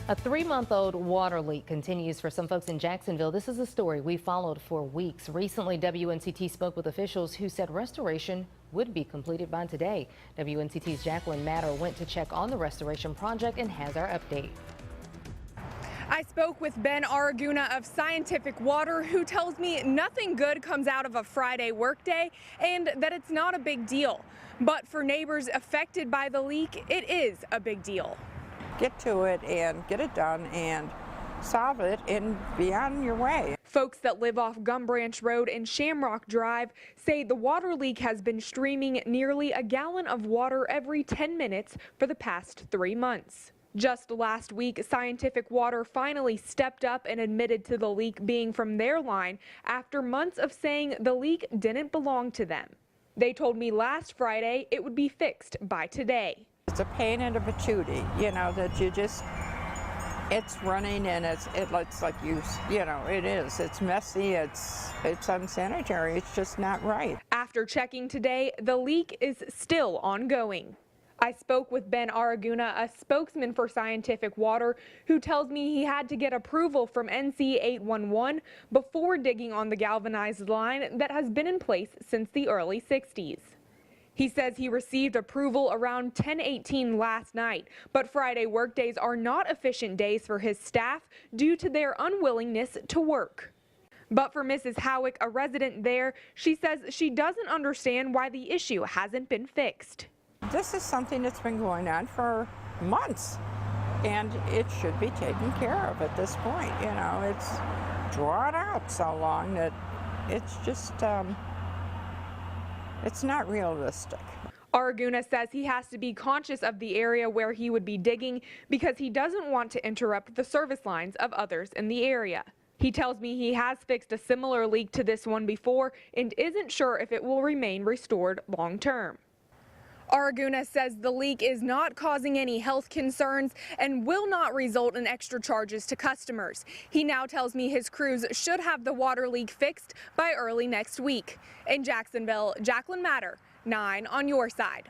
A 3-month-old water leak continues for some folks in Jacksonville. This is a story we followed for weeks. Recently, WNCT spoke with officials who said restoration would be completed by today. WNCT's Jacqueline Matter went to check on the restoration project and has our update. I spoke with Ben Araguna of Scientific Water, who tells me nothing good comes out of a Friday workday and that it's not a big deal. But for neighbors affected by the leak, it is a big deal. Get to it and get it done and solve it and be on your way. Folks that live off Gum Branch Road and Shamrock Drive say the water leak has been streaming nearly a gallon of water every 10 minutes for the past 3 months. Just last week, Scientific Water finally stepped up and admitted to the leak being from their line after months of saying the leak didn't belong to them. They told me last Friday it would be fixed by today. It's a pain in the patootie, you know, that you just, it's running and it looks like it is. It's messy, it's unsanitary, it's just not right. After checking today, the leak is still ongoing. I spoke with Ben Araguna, a spokesman for Scientific Water, who tells me he had to get approval from NC 811 before digging on the galvanized line that has been in place since the early 60s. He says he received approval around 10:18 last night, but Friday workdays are not efficient days for his staff due to their unwillingness to work. But for Mrs. Howick, a resident there, she says she doesn't understand why the issue hasn't been fixed. This is something that's been going on for months, and it should be taken care of at this point. You know, it's drawn out so long that it's just, it's not realistic. Araguna says he has to be conscious of the area where he would be digging because he doesn't want to interrupt the service lines of others in the area. He tells me he has fixed a similar leak to this one before and isn't sure if it will remain restored long term. Araguna says the leak is not causing any health concerns and will not result in extra charges to customers. He now tells me his crews should have the water leak fixed by early next week. In Jacksonville, Jacqueline Matter, 9 on your side.